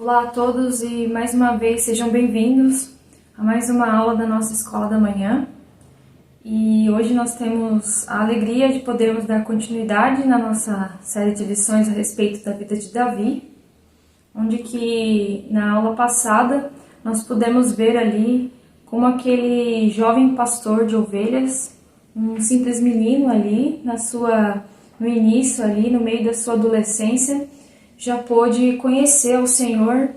Olá a todos e mais uma vez sejam bem-vindos a mais uma aula da nossa Escola da Manhã. E hoje nós temos a alegria de podermos dar continuidade na nossa série de lições a respeito da vida de Davi, onde que na aula passada nós pudemos ver ali como aquele jovem pastor de ovelhas, um simples menino ali no início ali, no meio da sua adolescência, já pôde conhecer o Senhor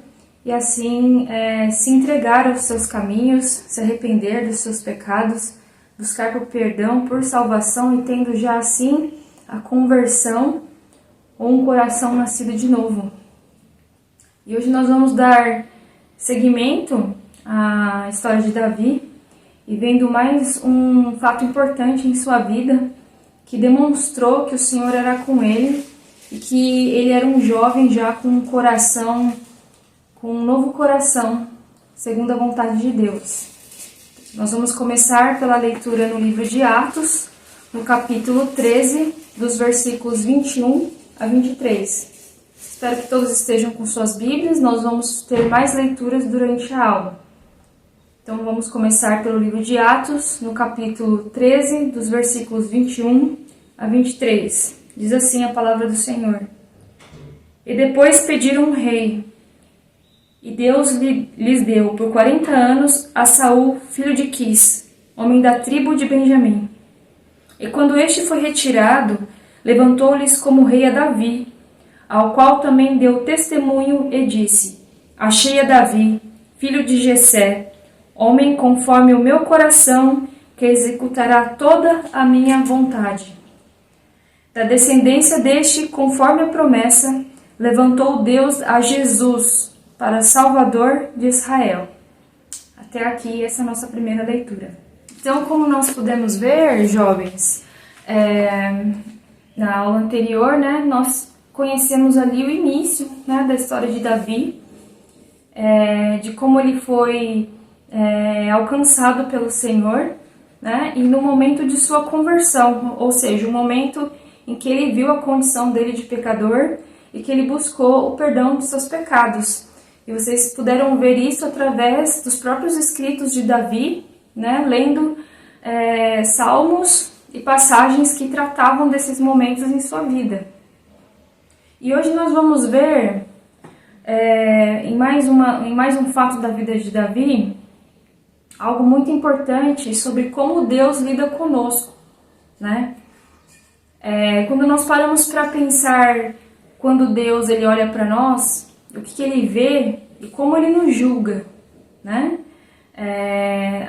e assim se entregar aos seus caminhos, se arrepender dos seus pecados, buscar por perdão, por salvação e tendo já assim a conversão ou um coração nascido de novo. E hoje nós vamos dar seguimento à história de Davi e vendo mais um fato importante em sua vida que demonstrou que o Senhor era com ele e que ele era um jovem já com um coração, com um novo coração, segundo a vontade de Deus. Nós vamos começar pela leitura no livro de Atos, no capítulo 13, dos versículos 21 a 23. Espero que todos estejam com suas Bíblias, nós vamos ter mais leituras durante a aula. Então vamos começar pelo livro de Atos, no capítulo 13, dos versículos 21 a 23. Diz assim a palavra do Senhor. E depois pediram um rei, e Deus lhes deu por 40 anos a Saul, filho de Quis, homem da tribo de Benjamim. E quando este foi retirado, levantou-lhes como rei a Davi, ao qual também deu testemunho e disse: Achei a Davi, filho de Jessé, homem conforme o meu coração, que executará toda a minha vontade. Da descendência deste, conforme a promessa, levantou Deus a Jesus para Salvador de Israel. Até aqui, essa é a nossa primeira leitura. Então, como nós pudemos ver, jovens, na aula anterior, nós conhecemos ali o início da história de Davi, de como ele foi alcançado pelo Senhor, e no momento de sua conversão, ou seja, o momento em que ele viu a condição dele de pecador e que ele buscou o perdão dos seus pecados. E vocês puderam ver isso através dos próprios escritos de Davi, lendo salmos e passagens que tratavam desses momentos em sua vida. E hoje nós vamos ver, em mais um fato da vida de Davi, algo muito importante sobre como Deus lida conosco, Quando nós paramos para pensar, quando Deus ele olha para nós, o que ele vê e como ele nos julga,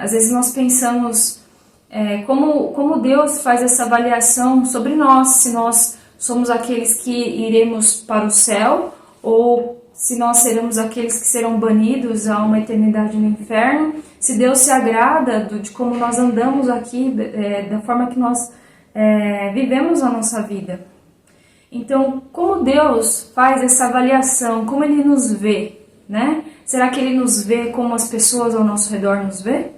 Às vezes nós pensamos como Deus faz essa avaliação sobre nós, se nós somos aqueles que iremos para o céu ou se nós seremos aqueles que serão banidos a uma eternidade no inferno, se Deus se agrada de como nós andamos aqui, da forma que nós vivemos a nossa vida. Então, como Deus faz essa avaliação, como Ele nos vê, Será que Ele nos vê como as pessoas ao nosso redor nos vê?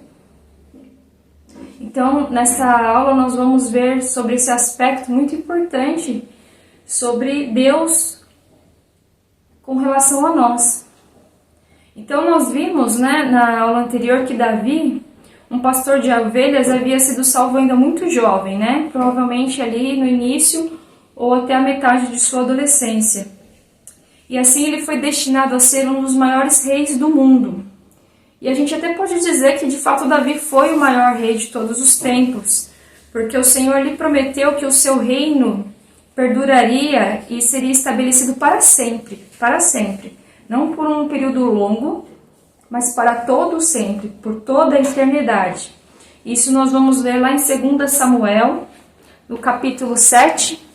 Então, nessa aula nós vamos ver sobre esse aspecto muito importante sobre Deus com relação a nós. Então, nós vimos, na aula anterior que Davi, um pastor de ovelhas, havia sido salvo ainda muito jovem, provavelmente ali no início ou até a metade de sua adolescência. E assim ele foi destinado a ser um dos maiores reis do mundo. E a gente até pode dizer que de fato Davi foi o maior rei de todos os tempos, porque o Senhor lhe prometeu que o seu reino perduraria e seria estabelecido para sempre, não por um período longo, mas para todo sempre, por toda a eternidade. Isso nós vamos ver lá em 2 Samuel, no capítulo 7,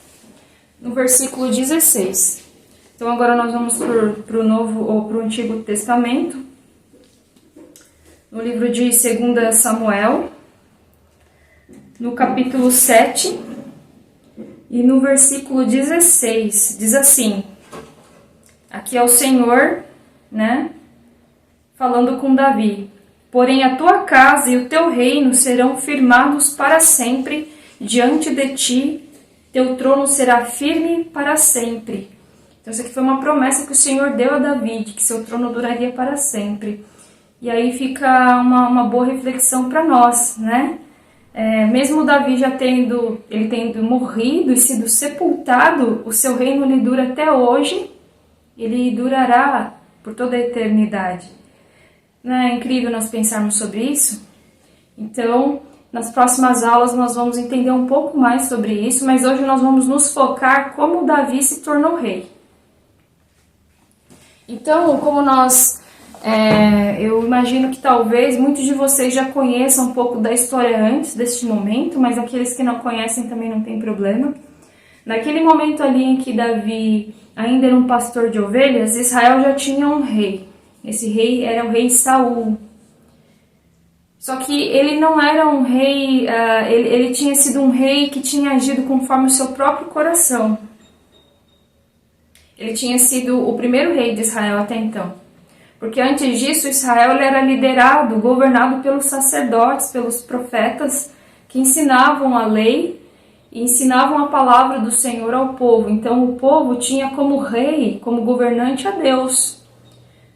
no versículo 16. Então agora nós vamos para o Novo ou para o Antigo Testamento, no livro de 2 Samuel, no capítulo 7 e no versículo 16, diz assim, aqui é o Senhor, falando com Davi: porém a tua casa e o teu reino serão firmados para sempre diante de ti, teu trono será firme para sempre. Então isso aqui foi uma promessa que o Senhor deu a Davi, de que seu trono duraria para sempre. E aí fica uma boa reflexão para nós, né? Mesmo Davi já tendo morrido e sido sepultado, o seu reino lhe dura até hoje, ele durará por toda a eternidade. Não é incrível nós pensarmos sobre isso? Então, nas próximas aulas nós vamos entender um pouco mais sobre isso, mas hoje nós vamos nos focar como Davi se tornou rei. Então, como eu imagino que talvez muitos de vocês já conheçam um pouco da história antes deste momento, mas aqueles que não conhecem também não tem problema. Naquele momento ali em que Davi ainda era um pastor de ovelhas, Israel já tinha um rei. Esse rei era o rei Saul. Só que ele não era um rei, ele tinha sido um rei que tinha agido conforme o seu próprio coração. Ele tinha sido o primeiro rei de Israel até então. Porque antes disso, Israel era liderado, governado pelos sacerdotes, pelos profetas, que ensinavam a lei e ensinavam a palavra do Senhor ao povo. Então o povo tinha como rei, como governante a Deus.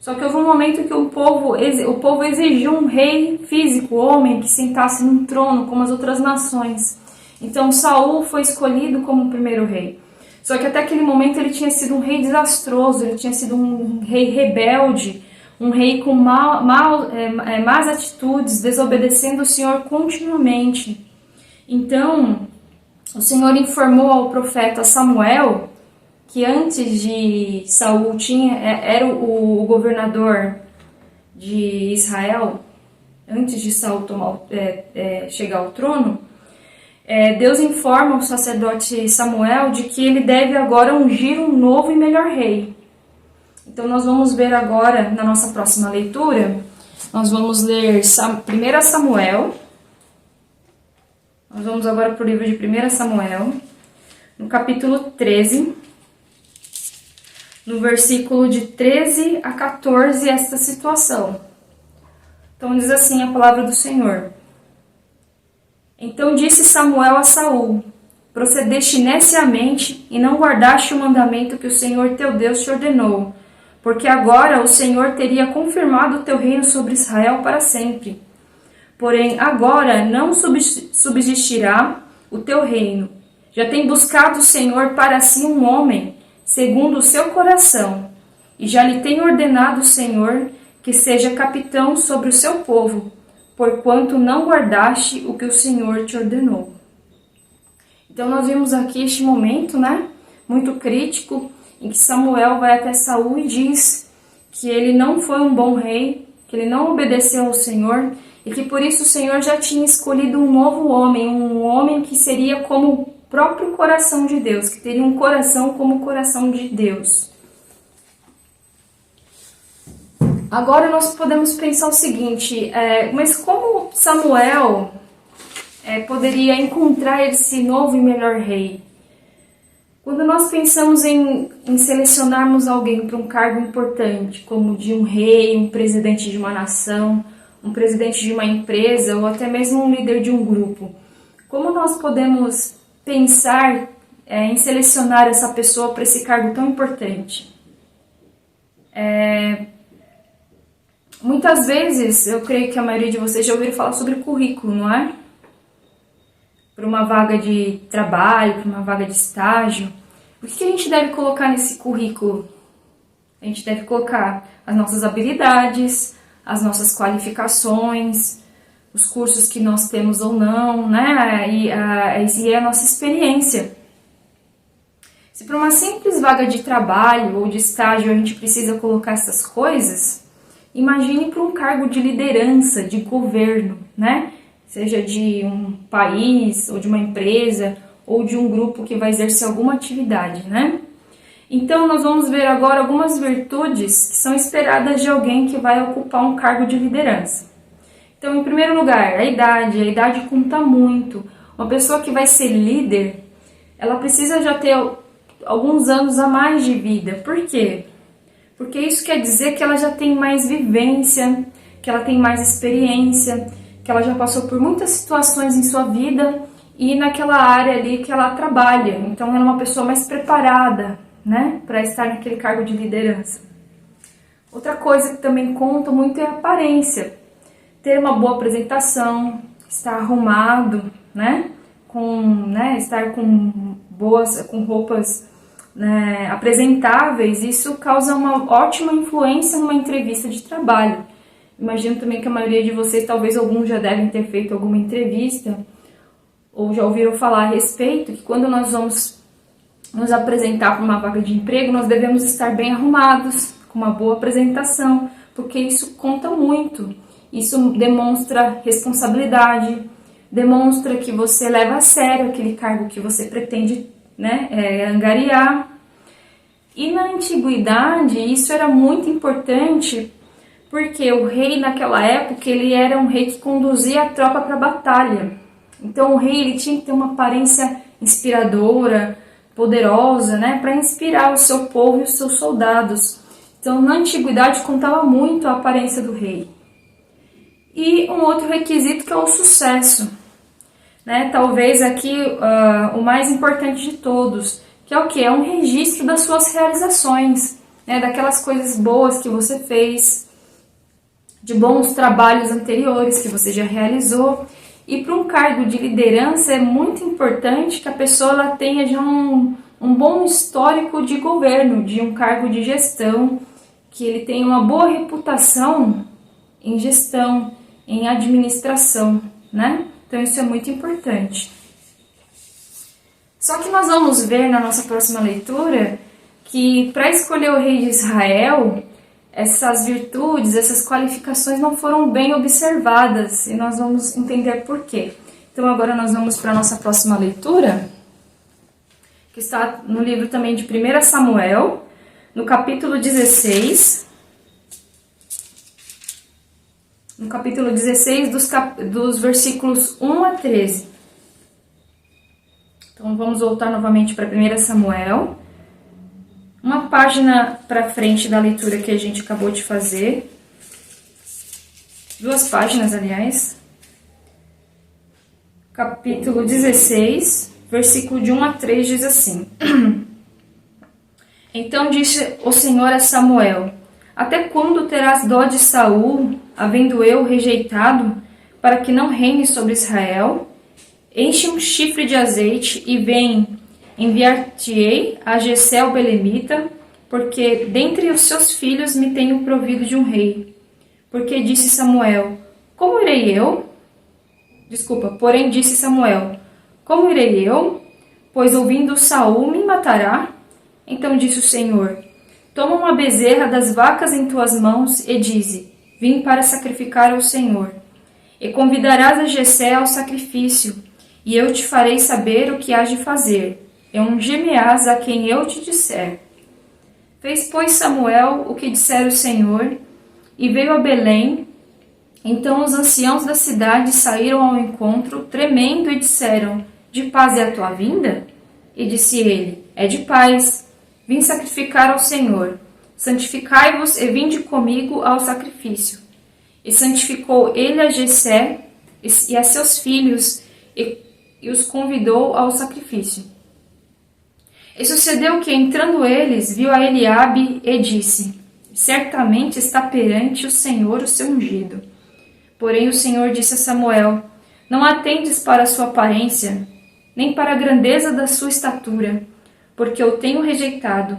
Só que houve um momento que o povo exigiu um rei físico, homem, que sentasse num trono como as outras nações. Então Saul foi escolhido como o primeiro rei. Só que até aquele momento ele tinha sido um rei desastroso, ele tinha sido um rei rebelde, um rei com más atitudes, desobedecendo o Senhor continuamente. Então, o Senhor informou ao profeta Samuel, que antes de Saul era o governador de Israel, antes de Saul chegar ao trono, Deus informa o sacerdote Samuel de que ele deve agora ungir um novo e melhor rei. Então nós vamos ver agora, na nossa próxima leitura, nós vamos ler 1 Samuel. Nós vamos agora para o livro de 1 Samuel, no capítulo 13, no versículo de 13 a 14, esta situação. Então diz assim a palavra do Senhor. Então disse Samuel a Saul: procedeste neciamente e não guardaste o mandamento que o Senhor teu Deus te ordenou, porque agora o Senhor teria confirmado o teu reino sobre Israel para sempre. Porém agora não subsistirá o teu reino. Já tem buscado o Senhor para si um homem, segundo o seu coração, e já lhe tem ordenado o Senhor que seja capitão sobre o seu povo, porquanto não guardaste o que o Senhor te ordenou. Então nós vimos aqui este momento, muito crítico, em que Samuel vai até Saul e diz que ele não foi um bom rei, que ele não obedeceu ao Senhor, e que por isso o Senhor já tinha escolhido um novo homem, um homem que seria como o próprio coração de Deus, que teria um coração como o coração de Deus. Agora nós podemos pensar o seguinte, mas como Samuel poderia encontrar esse novo e melhor rei? Quando nós pensamos em selecionarmos alguém para um cargo importante, como de um rei, um presidente de uma nação, um presidente de uma empresa ou até mesmo um líder de um grupo, como nós podemos pensar em selecionar essa pessoa para esse cargo tão importante? Muitas vezes, eu creio que a maioria de vocês já ouviram falar sobre currículo, não é? Para uma vaga de trabalho, para uma vaga de estágio. O que a gente deve colocar nesse currículo? A gente deve colocar as nossas habilidades, as nossas qualificações, os cursos que nós temos ou não, e a nossa experiência. Se para uma simples vaga de trabalho ou de estágio a gente precisa colocar essas coisas, imagine para um cargo de liderança, de governo, seja de um país, ou de uma empresa, ou de um grupo que vai exercer alguma atividade, Então, nós vamos ver agora algumas virtudes que são esperadas de alguém que vai ocupar um cargo de liderança. Então, em primeiro lugar, a idade conta muito. Uma pessoa que vai ser líder, ela precisa já ter alguns anos a mais de vida. Por quê? Porque isso quer dizer que ela já tem mais vivência, que ela tem mais experiência, que ela já passou por muitas situações em sua vida e naquela área ali que ela trabalha. Então ela é uma pessoa mais preparada, né, para estar naquele cargo de liderança. Outra coisa que também conta muito é a aparência. Ter uma boa apresentação, estar arrumado, né, estar com roupas, né, apresentáveis, isso causa uma ótima influência numa entrevista de trabalho. Imagino também que a maioria de vocês, talvez alguns já devem ter feito alguma entrevista, ou já ouviram falar a respeito, que quando nós vamos nos apresentar para uma vaga de emprego, nós devemos estar bem arrumados, com uma boa apresentação, porque isso conta muito. Isso demonstra responsabilidade, demonstra que você leva a sério aquele cargo que você pretende, né, angariar. E na antiguidade isso era muito importante, porque o rei naquela época ele era um rei que conduzia a tropa para a batalha. Então o rei ele tinha que ter uma aparência inspiradora, poderosa, né, para inspirar o seu povo e os seus soldados. Então na antiguidade contava muito a aparência do rei. E um outro requisito que é o sucesso, né? Talvez aqui o mais importante de todos, que é o que? É um registro das suas realizações, né? Daquelas coisas boas que você fez, de bons trabalhos anteriores que você já realizou. E para um cargo de liderança é muito importante que a pessoa ela tenha já um bom histórico de governo, de um cargo de gestão, que ele tenha uma boa reputação em gestão, em administração, né? Então isso é muito importante. Só que nós vamos ver na nossa próxima leitura que para escolher o rei de Israel, essas virtudes, essas qualificações não foram bem observadas e nós vamos entender por quê. Então agora nós vamos para a nossa próxima leitura, que está no livro também de 1 Samuel, no capítulo 16, dos versículos 1 a 13. Então vamos voltar novamente para 1 Samuel, uma página para frente da leitura que a gente acabou de fazer, 2 páginas, aliás. Capítulo 16, versículo de 1 a 3 diz assim: Então disse o Senhor a Samuel: Até quando terás dó de Saul, havendo eu rejeitado, para que não reine sobre Israel? Enche um chifre de azeite e vem, enviar-te-ei a Jessé o belemita, porque dentre os seus filhos me tenho provido de um rei. Porque disse Samuel: Como irei eu? Porém disse Samuel: Como irei eu? Pois ouvindo Saul me matará. Então disse o Senhor: Toma uma bezerra das vacas em tuas mãos e dize: Vim para sacrificar ao Senhor. E convidarás a Jessé ao sacrifício, e eu te farei saber o que hás de fazer. E ungir-me-ás a quem eu te disser. Fez, pois, Samuel o que dissera o Senhor, e veio a Belém. Então os anciãos da cidade saíram ao encontro, tremendo, e disseram: De paz é a tua vinda? E disse ele: É de paz. Vim sacrificar ao Senhor. Santificai-vos e vinde comigo ao sacrifício. E santificou ele a Jessé e a seus filhos, e os convidou ao sacrifício. E sucedeu que, entrando eles, viu a Eliabe e disse: Certamente está perante o Senhor o seu ungido. Porém o Senhor disse a Samuel: Não atendes para a sua aparência, nem para a grandeza da sua estatura, porque eu tenho rejeitado.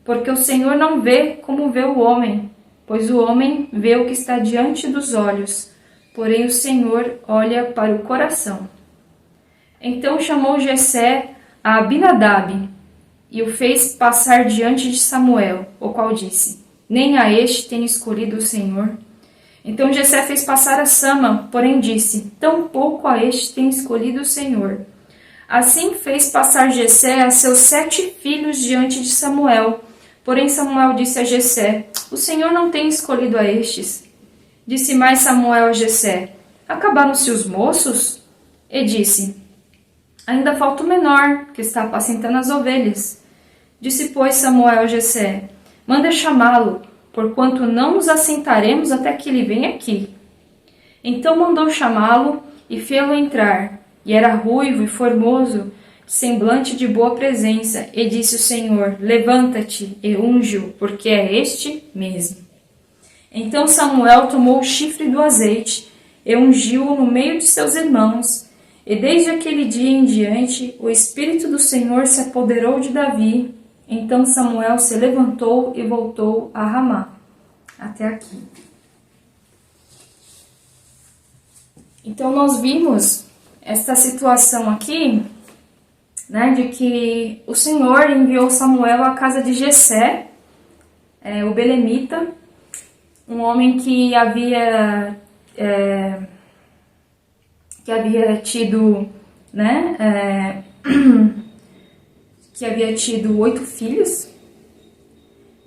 Porque o Senhor não vê como vê o homem, pois o homem vê o que está diante dos olhos, porém o Senhor olha para o coração. Então chamou Jessé a Abinadab, e o fez passar diante de Samuel, o qual disse: Nem a este tem escolhido o Senhor. Então Jessé fez passar a Sama, porém disse: Tampouco a este tem escolhido o Senhor. Assim fez passar Jessé a seus 7 filhos diante de Samuel. Porém Samuel disse a Jessé: O Senhor não tem escolhido a estes. Disse mais Samuel a Jessé: Acabaram-se os moços? E disse: Ainda falta o menor, que está apacentando as ovelhas. Disse, pois, Samuel a Jessé: Manda chamá-lo, porquanto não nos assentaremos até que ele venha aqui. Então mandou chamá-lo e fê-lo entrar. E era ruivo e formoso, semblante de boa presença, e disse o Senhor: levanta-te e unge-o, porque é este mesmo. Então Samuel tomou o chifre do azeite e ungiu-o no meio de seus irmãos, e desde aquele dia em diante o Espírito do Senhor se apoderou de Davi. Então Samuel se levantou e voltou a Ramá. Até aqui. Então nós vimos esta situação aqui, né, de que o Senhor enviou Samuel à casa de Jessé, o belemita, um homem que havia tido, né, que havia tido 8 filhos,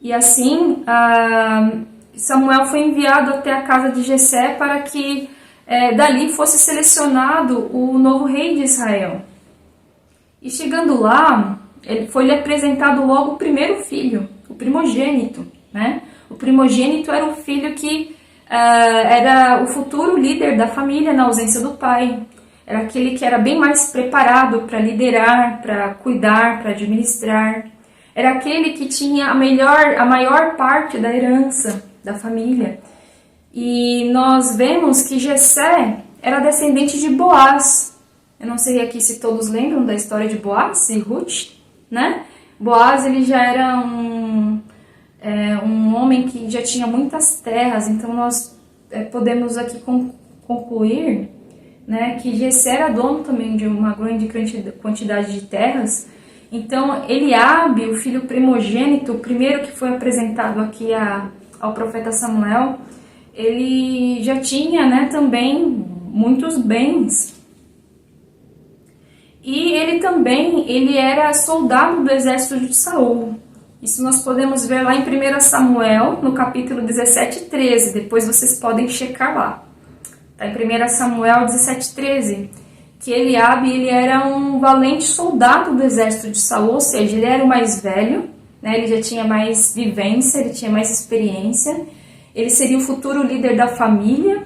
e assim Samuel foi enviado até a casa de Jessé para que dali fosse selecionado o novo rei de Israel. E chegando lá, foi-lhe apresentado logo o primeiro filho, o primogênito, né? O primogênito era o filho que era o futuro líder da família na ausência do pai. Era aquele que era bem mais preparado para liderar, para cuidar, para administrar. Era aquele que tinha a maior parte da herança da família. E nós vemos que Jessé era descendente de Boaz. Eu não sei aqui se todos lembram da história de Boaz e Ruth, né? Boaz, ele já era um homem que já tinha muitas terras, então nós podemos aqui concluir, né, que Jessé era dono também de uma grande quantidade de terras. Então Eliabe, o filho primogênito, o primeiro que foi apresentado aqui ao profeta Samuel, ele já tinha, né, também muitos bens. E ele era soldado do exército de Saul. Isso nós podemos ver lá em 1 Samuel, no capítulo 17, 13. Depois vocês podem checar lá. Está em 1 Samuel 17, 13. Que Eliabe, ele era um valente soldado do exército de Saul, ou seja, ele era o mais velho, né? Ele já tinha mais vivência, ele tinha mais experiência. Ele seria o futuro líder da família.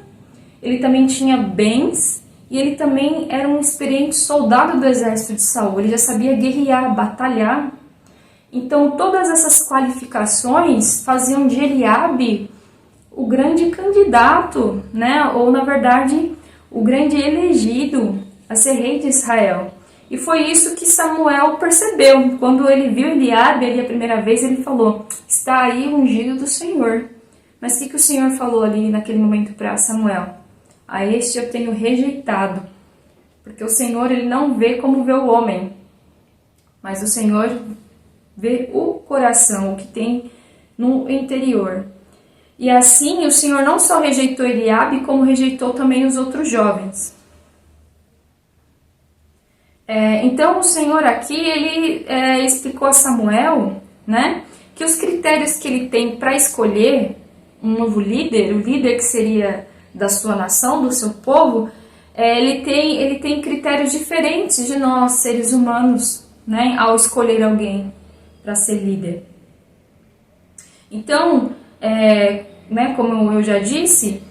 Ele também tinha bens. E ele também era um experiente soldado do exército de Saul. Ele já sabia guerrear, batalhar. Então, todas essas qualificações faziam de Eliabe o grande candidato, né? Ou, na verdade, o grande elegido a ser rei de Israel. E foi isso que Samuel percebeu. Quando ele viu Eliabe ali a primeira vez, ele falou: está aí o ungido do Senhor. Mas o que o Senhor falou ali naquele momento para Samuel? A este eu tenho rejeitado, porque o Senhor, ele não vê como vê o homem, mas o Senhor vê o coração, o que tem no interior. E assim o Senhor não só rejeitou Eliabe, como rejeitou também os outros jovens. Então o Senhor aqui, ele explicou a Samuel, né, que os critérios que ele tem para escolher um novo líder, o líder que seria da sua nação, do seu povo, ele tem critérios diferentes de nós, seres humanos, né, ao escolher alguém para ser líder. Então, né, como eu já disse,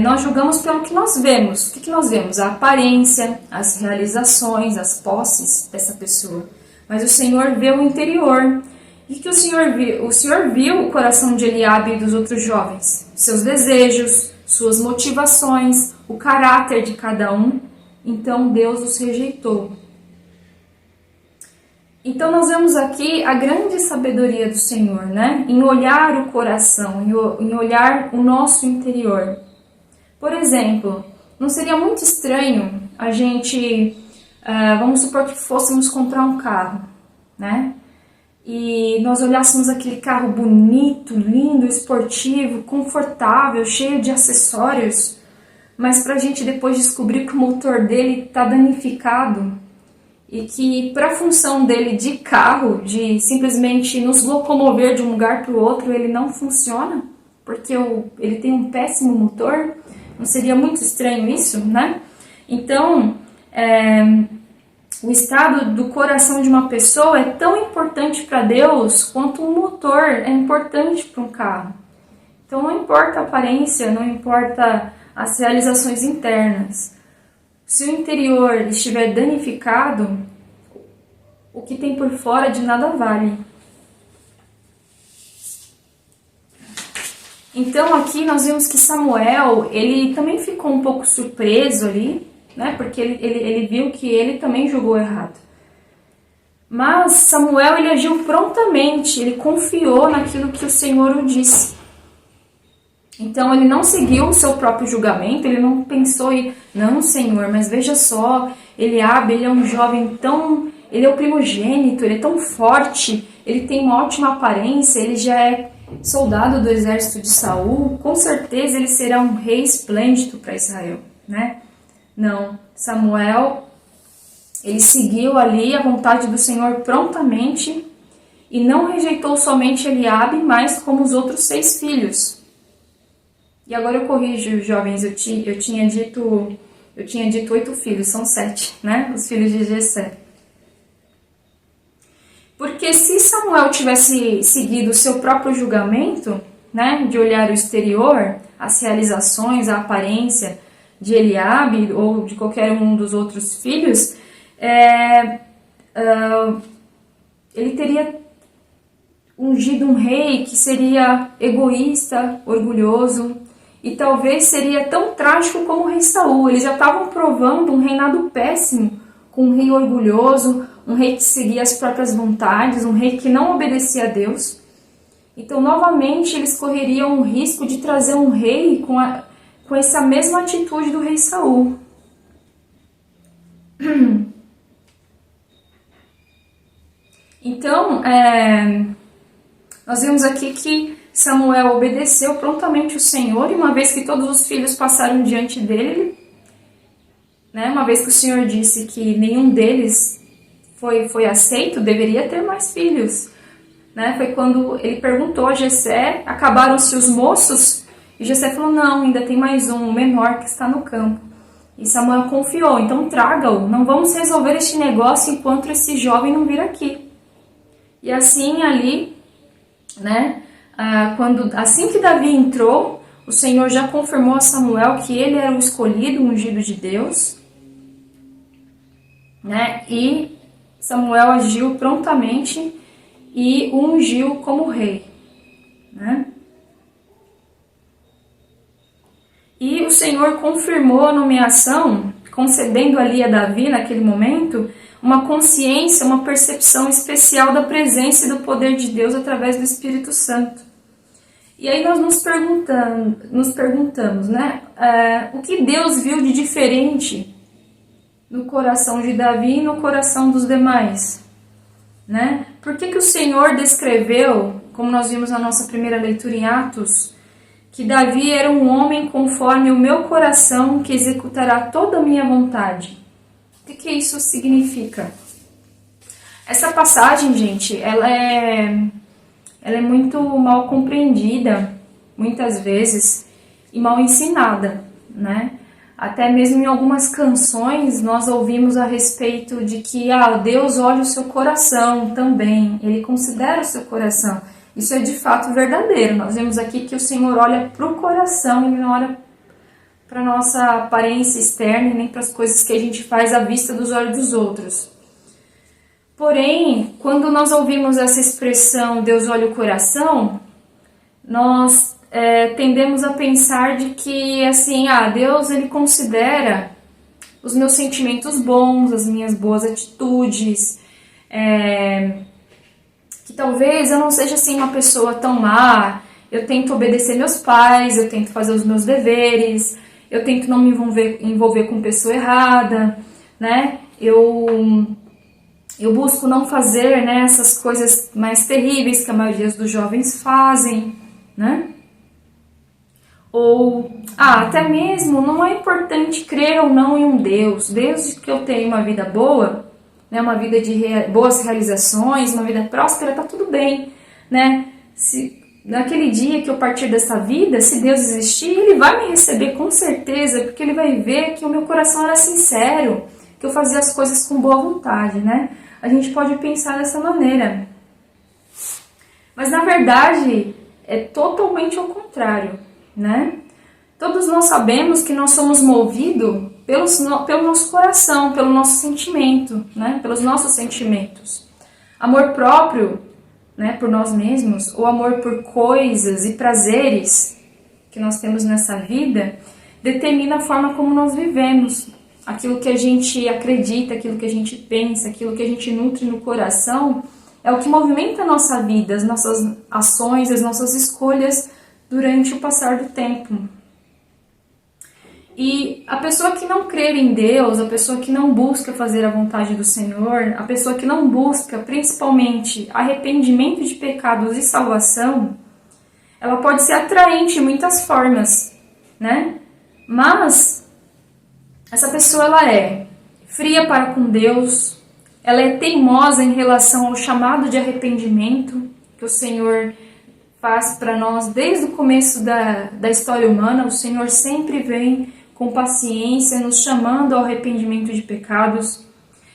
nós julgamos pelo que nós vemos. O que nós vemos? A aparência, as realizações, as posses dessa pessoa. Mas o Senhor vê o interior. E o que o Senhor viu? O Senhor viu o coração de Eliabe e dos outros jovens, seus desejos, suas motivações, o caráter de cada um. Então Deus os rejeitou. Então nós vemos aqui a grande sabedoria do Senhor, né? Em olhar o coração, em olhar o nosso interior. Por exemplo, não seria muito estranho a gente, vamos supor que fôssemos comprar um carro, né? E nós olhássemos aquele carro bonito, lindo, esportivo, confortável, cheio de acessórios, mas para a gente depois descobrir que o motor dele está danificado e que para a função dele de carro, de simplesmente nos locomover de um lugar para o outro, ele não funciona, porque ele tem um péssimo motor. Não seria muito estranho isso, né? Então, o estado do coração de uma pessoa é tão importante para Deus quanto um motor é importante para um carro. Então não importa a aparência, não importa as realizações internas. Se o interior estiver danificado, o que tem por fora de nada vale. Então aqui nós vemos que Samuel, ele também ficou um pouco surpreso ali, né? Porque ele viu que ele também julgou errado. Mas Samuel, ele agiu prontamente, ele confiou naquilo que o Senhor o disse. Então ele não seguiu o seu próprio julgamento, ele não pensou em, não, Senhor, mas veja só, Eliabe, ele é um jovem tão, ele é o primogênito, ele é tão forte, ele tem uma ótima aparência, ele já é soldado do exército de Saul, com certeza ele será um rei esplêndido para Israel, né? Não, Samuel, ele seguiu ali a vontade do Senhor prontamente e não rejeitou somente Eliabe, mas como os outros 6 filhos. E agora eu corrijo, jovens, eu tinha dito 8 filhos, são 7, né? Os filhos de Jessé. Porque se Samuel tivesse seguido o seu próprio julgamento, né, de olhar o exterior, as realizações, a aparência de Eliabe ou de qualquer um dos outros filhos, ele teria ungido um rei que seria egoísta, orgulhoso, e talvez seria tão trágico como o rei Saul. Eles já estavam provando um reinado péssimo, com um rei orgulhoso, um rei que seguia as próprias vontades, um rei que não obedecia a Deus. Então, novamente, eles correriam o risco de trazer um rei com essa mesma atitude do rei Saul. Então, nós vemos aqui que Samuel obedeceu prontamente o Senhor, e uma vez que todos os filhos passaram diante dele, né, uma vez que o Senhor disse que nenhum deles foi aceito, deveria ter mais filhos. Né? Foi quando ele perguntou a Jessé, acabaram-se os moços? E Jessé falou, não, ainda tem mais um, o menor que está no campo. E Samuel confiou, então traga-o, não vamos resolver este negócio enquanto esse jovem não vir aqui. E assim ali, né, assim que Davi entrou, o Senhor já confirmou a Samuel que ele era o escolhido, o ungido de Deus, né, e Samuel agiu prontamente e o ungiu como rei, né? E o Senhor confirmou a nomeação, concedendo ali a Davi, naquele momento, uma consciência, uma percepção especial da presença e do poder de Deus através do Espírito Santo. E aí nós nos perguntamos, né? O que Deus viu de diferente no coração de Davi e no coração dos demais, né? Por que o Senhor descreveu, como nós vimos na nossa primeira leitura em Atos, que Davi era um homem conforme o meu coração, que executará toda a minha vontade? O que isso significa? Essa passagem, gente, ela é muito mal compreendida, muitas vezes, e mal ensinada, né? Até mesmo em algumas canções nós ouvimos a respeito de que Deus olha o seu coração também, Ele considera o seu coração. Isso é de fato verdadeiro. Nós vemos aqui que o Senhor olha para o coração, Ele não olha para a nossa aparência externa e nem para as coisas que a gente faz à vista dos olhos dos outros. Porém, quando nós ouvimos essa expressão, Deus olha o coração, nós tendemos a pensar de que, assim, Deus, Ele considera os meus sentimentos bons, as minhas boas atitudes, que talvez eu não seja, assim, uma pessoa tão má, eu tento obedecer meus pais, eu tento fazer os meus deveres, eu tento não me envolver com pessoa errada, né, eu busco não fazer, né, essas coisas mais terríveis que a maioria dos jovens fazem, né? Ou, até mesmo não é importante crer ou não em um Deus, desde que eu tenha uma vida boa, né, uma vida de boas realizações, uma vida próspera, tá tudo bem, né? Se naquele dia que eu partir dessa vida, se Deus existir, Ele vai me receber com certeza, porque Ele vai ver que o meu coração era sincero, que eu fazia as coisas com boa vontade, né? A gente pode pensar dessa maneira. Mas na verdade é totalmente ao contrário, né? Todos nós sabemos que nós somos movidos pelo nosso coração, pelo nosso sentimento, né? Pelos nossos sentimentos. Amor próprio, né, por nós mesmos, ou amor por coisas e prazeres que nós temos nessa vida, determina a forma como nós vivemos. Aquilo que a gente acredita, aquilo que a gente pensa, aquilo que a gente nutre no coração, é o que movimenta a nossa vida, as nossas ações, as nossas escolhas durante o passar do tempo. E a pessoa que não crer em Deus, a pessoa que não busca fazer a vontade do Senhor, a pessoa que não busca principalmente arrependimento de pecados e salvação, ela pode ser atraente de muitas formas, né? Mas essa pessoa ela é fria para com Deus, ela é teimosa em relação ao chamado de arrependimento que o Senhor faz para nós desde o começo da história humana. O Senhor sempre vem com paciência, nos chamando ao arrependimento de pecados.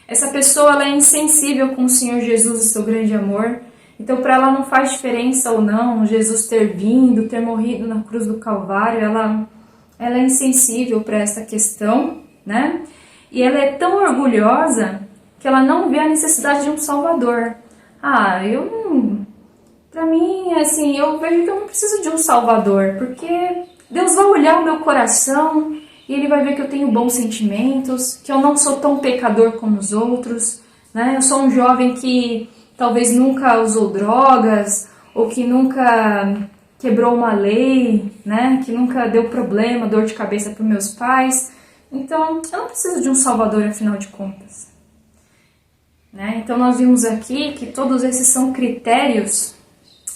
Essa pessoa ela é insensível com o Senhor Jesus e seu grande amor. Então, para ela não faz diferença ou não Jesus ter vindo, ter morrido na cruz do Calvário. Ela é insensível para essa questão, né? E ela é tão orgulhosa que ela não vê a necessidade de um Salvador. Para mim, assim, eu vejo que eu não preciso de um Salvador, porque Deus vai olhar o meu coração e Ele vai ver que eu tenho bons sentimentos, que eu não sou tão pecador como os outros, né? Eu sou um jovem que talvez nunca usou drogas, ou que nunca quebrou uma lei, né? Que nunca deu problema, dor de cabeça para meus pais. Então, eu não preciso de um Salvador, afinal de contas. Né? Então, nós vimos aqui que todos esses são critérios,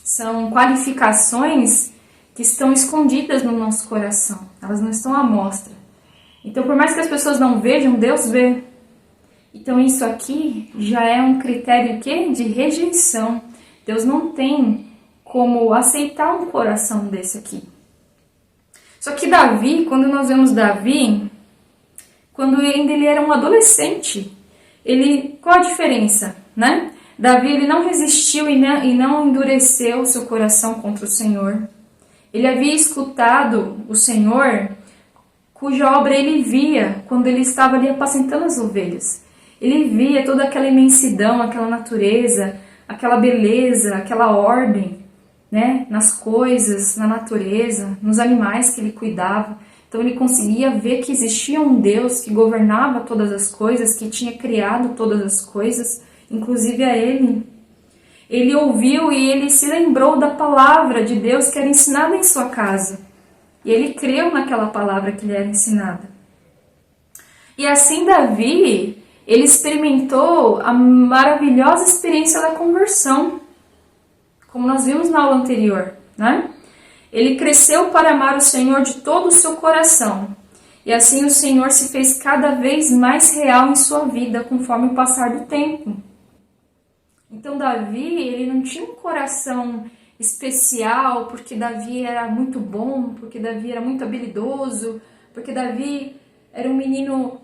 são qualificações que estão escondidas no nosso coração. Elas não estão à mostra. Então, por mais que as pessoas não vejam, Deus vê. Então, isso aqui já é um critério de rejeição. Deus não tem como aceitar um coração desse aqui. Só que Davi, quando nós vemos Davi, quando ainda ele era um adolescente, qual a diferença, né? Davi ele não resistiu e não endureceu seu coração contra o Senhor. Ele havia escutado o Senhor, cuja obra ele via quando ele estava ali apacentando as ovelhas. Ele via toda aquela imensidão, aquela natureza, aquela beleza, aquela ordem, né? Nas coisas, na natureza, nos animais que ele cuidava. Então ele conseguia ver que existia um Deus que governava todas as coisas, que tinha criado todas as coisas, inclusive a ele. Ele ouviu e ele se lembrou da palavra de Deus que era ensinada em sua casa. E ele creu naquela palavra que lhe era ensinada. E assim Davi, ele experimentou a maravilhosa experiência da conversão, como nós vimos na aula anterior, né? Ele cresceu para amar o Senhor de todo o seu coração. E assim o Senhor se fez cada vez mais real em sua vida, conforme o passar do tempo. Então Davi, ele não tinha um coração especial, porque Davi era muito bom, porque Davi era muito habilidoso, porque Davi era um menino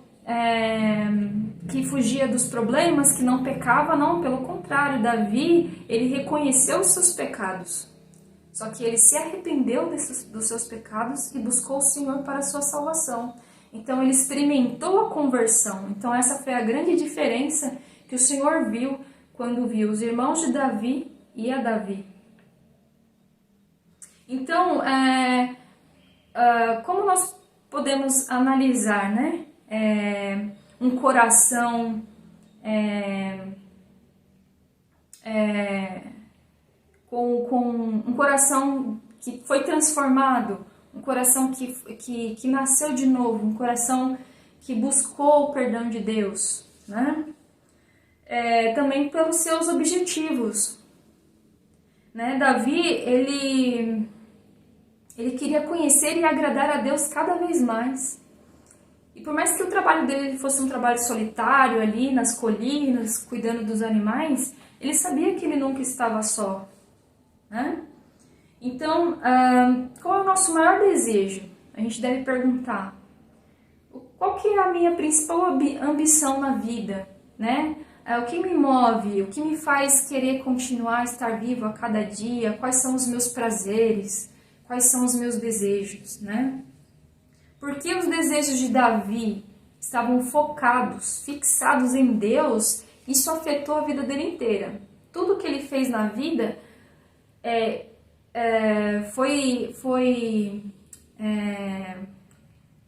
que fugia dos problemas, que não pecava, não. Pelo contrário, Davi, ele reconheceu os seus pecados. Só que ele se arrependeu dos seus pecados e buscou o Senhor para a sua salvação. Então ele experimentou a conversão. Então essa foi a grande diferença que o Senhor viu quando viu os irmãos de Davi e a Davi. Então, como nós podemos analisar, né? Um coração com um coração que foi transformado, um coração que nasceu de novo, um coração que buscou o perdão de Deus, né? Também pelos seus objetivos, né? Davi, ele queria conhecer e agradar a Deus cada vez mais. E por mais que o trabalho dele fosse um trabalho solitário ali nas colinas, cuidando dos animais, ele sabia que ele nunca estava só, né? Então, qual é o nosso maior desejo? A gente deve perguntar. Qual que é a minha principal ambição na vida, né? O que me move, o que me faz querer continuar a estar vivo a cada dia, quais são os meus prazeres, quais são os meus desejos, né? Porque os desejos de Davi estavam focados, fixados em Deus, isso afetou a vida dele inteira. tudo que ele fez na vida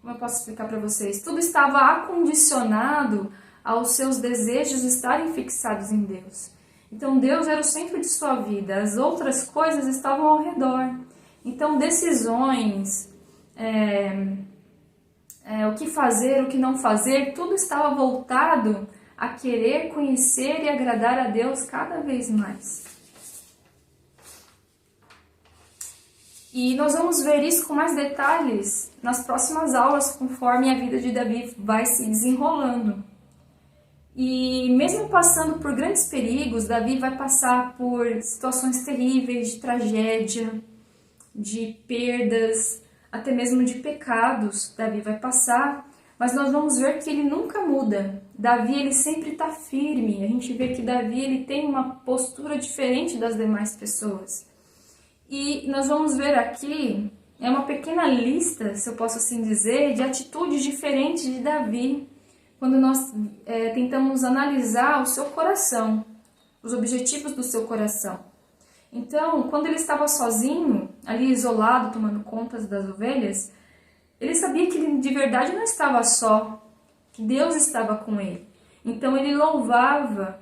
como eu posso explicar para vocês? Tudo estava acondicionado aos seus desejos estarem fixados em Deus. Então Deus era o centro de sua vida, as outras coisas estavam ao redor. Então decisões, o que fazer, o que não fazer, tudo estava voltado a querer conhecer e agradar a Deus cada vez mais. E nós vamos ver isso com mais detalhes nas próximas aulas, conforme a vida de Davi vai se desenrolando. E mesmo passando por grandes perigos, Davi vai passar por situações terríveis, de tragédia, de perdas, até mesmo de pecados. Davi vai passar, mas nós vamos ver que ele nunca muda. Davi, ele sempre está firme. A gente vê que Davi, ele tem uma postura diferente das demais pessoas. E nós vamos ver aqui, uma pequena lista, se eu posso assim dizer, de atitudes diferentes de Davi, quando nós tentamos analisar o seu coração, os objetivos do seu coração. Então, quando ele estava sozinho, ali isolado, tomando conta das ovelhas, ele sabia que ele de verdade não estava só, que Deus estava com ele. Então ele louvava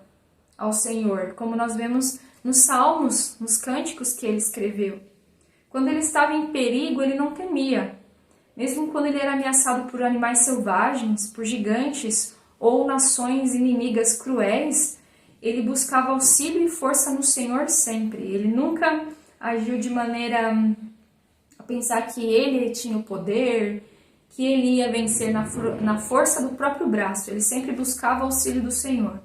ao Senhor, como nós vemos nos salmos, nos cânticos que ele escreveu. Quando ele estava em perigo, ele não temia. Mesmo quando ele era ameaçado por animais selvagens, por gigantes ou nações inimigas cruéis, ele buscava auxílio e força no Senhor sempre. Ele nunca agiu de maneira a pensar que ele tinha o poder, que ele ia vencer na força do próprio braço. Ele sempre buscava auxílio do Senhor.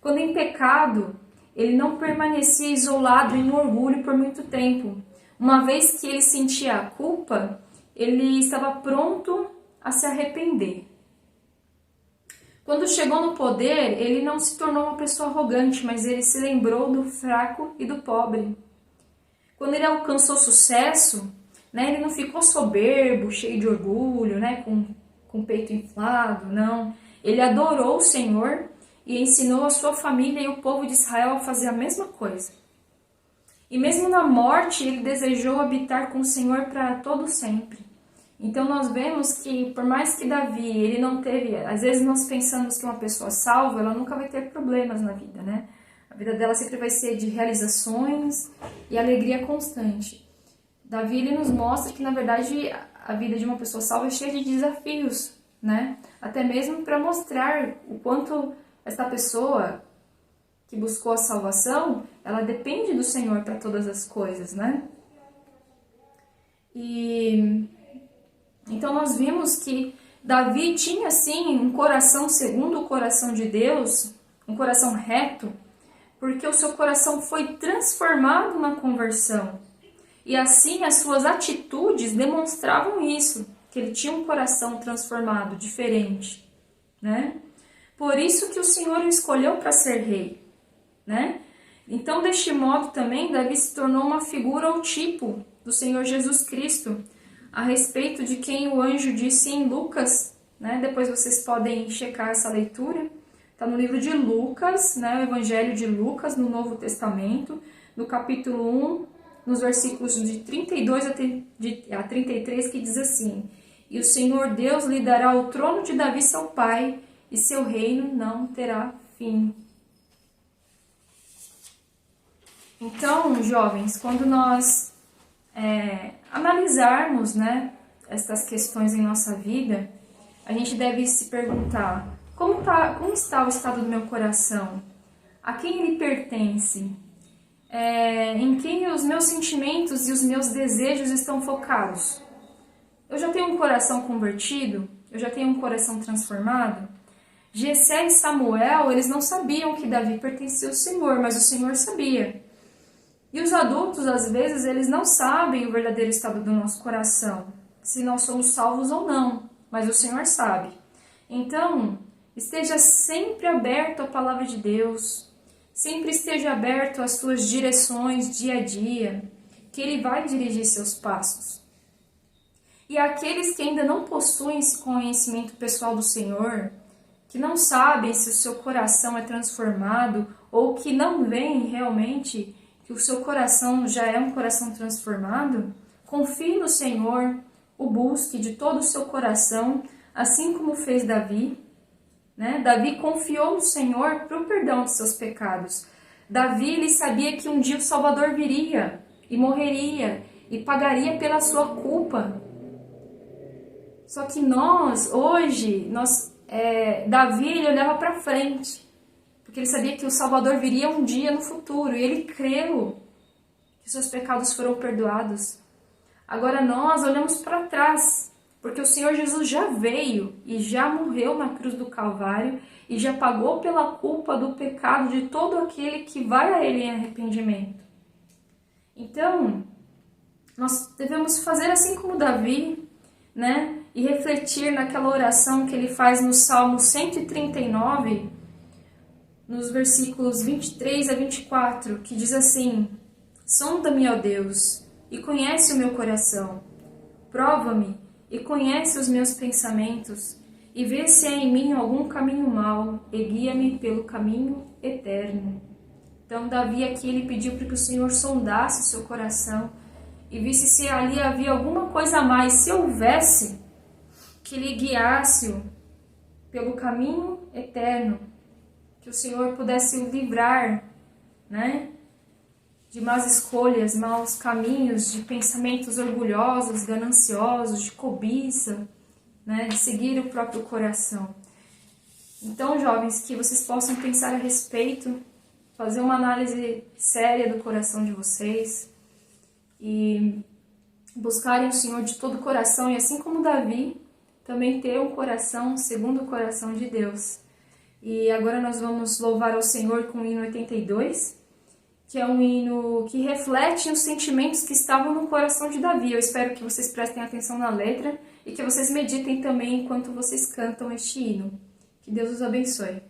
Quando em pecado, ele não permanecia isolado em orgulho por muito tempo. Uma vez que ele sentia a culpa, ele estava pronto a se arrepender. Quando chegou no poder, ele não se tornou uma pessoa arrogante, mas ele se lembrou do fraco e do pobre. Quando ele alcançou sucesso, ele não ficou soberbo, cheio de orgulho, com o peito inflado, não. Ele adorou o Senhor e ensinou a sua família e o povo de Israel a fazer a mesma coisa. E mesmo na morte, ele desejou habitar com o Senhor para todo sempre. Então nós vemos que, por mais que Davi, ele não teve... Às vezes nós pensamos que uma pessoa salva, ela nunca vai ter problemas na vida, né? A vida dela sempre vai ser de realizações e alegria constante. Davi, ele nos mostra que, na verdade, a vida de uma pessoa salva é cheia de desafios, né? Até mesmo para mostrar o quanto essa pessoa que buscou a salvação, ela depende do Senhor para todas as coisas, né? E então nós vimos que Davi tinha, sim, um coração segundo o coração de Deus, um coração reto, porque o seu coração foi transformado na conversão. E assim as suas atitudes demonstravam isso, que ele tinha um coração transformado, diferente, né? Por isso que o Senhor o escolheu para ser rei, né? Então, deste modo também, Davi se tornou uma figura ou tipo do Senhor Jesus Cristo, a respeito de quem o anjo disse em Lucas, né? Depois vocês podem checar essa leitura. Está no livro de Lucas, né? O Evangelho de Lucas, no Novo Testamento, no capítulo 1, nos versículos de 32 a 33, que diz assim: E o Senhor Deus lhe dará o trono de Davi seu pai, e seu reino não terá fim. Então, jovens, quando nós analisarmos, né, essas questões em nossa vida, a gente deve se perguntar: como está o estado do meu coração? A quem ele pertence? Em quem os meus sentimentos e os meus desejos estão focados? Eu já tenho um coração convertido? Eu já tenho um coração transformado? Jessé e Samuel, eles não sabiam que Davi pertencia ao Senhor, mas o Senhor sabia. E os adultos, às vezes, eles não sabem o verdadeiro estado do nosso coração, se nós somos salvos ou não, mas o Senhor sabe. Então, esteja sempre aberto à palavra de Deus, sempre esteja aberto às suas direções dia a dia, que Ele vai dirigir seus passos. E aqueles que ainda não possuem esse conhecimento pessoal do Senhor, que não sabem se o seu coração é transformado ou que não veem realmente que o seu coração já é um coração transformado, confie no Senhor, o busque de todo o seu coração, assim como fez Davi. Davi confiou no Senhor para o perdão de seus pecados. Davi, ele sabia que um dia o Salvador viria e morreria e pagaria pela sua culpa. Só que Davi, ele olhava para frente, porque ele sabia que o Salvador viria um dia no futuro, e ele creu que seus pecados foram perdoados. Agora nós olhamos para trás, porque o Senhor Jesus já veio e já morreu na cruz do Calvário e já pagou pela culpa do pecado de todo aquele que vai a Ele em arrependimento. Então, nós devemos fazer assim como Davi, e refletir naquela oração que ele faz no Salmo 139, nos versículos 23 a 24, que diz assim: sonda-me, ó Deus, e conhece o meu coração. Prova-me e conhece os meus pensamentos, e vê se há em mim algum caminho mau, e guia-me pelo caminho eterno. Então, Davi aqui, ele pediu para que o Senhor sondasse o seu coração e visse se ali havia alguma coisa a mais. Se houvesse, que ele guiasse-o pelo caminho eterno, que o Senhor pudesse o livrar, de más escolhas, maus caminhos, de pensamentos orgulhosos, gananciosos, de cobiça, de seguir o próprio coração. Então, jovens, que vocês possam pensar a respeito, fazer uma análise séria do coração de vocês e buscarem o Senhor de todo o coração, e assim como Davi, também ter um coração segundo o coração de Deus. E agora nós vamos louvar ao Senhor com o hino 82, que é um hino que reflete os sentimentos que estavam no coração de Davi. Eu espero que vocês prestem atenção na letra e que vocês meditem também enquanto vocês cantam este hino. Que Deus os abençoe.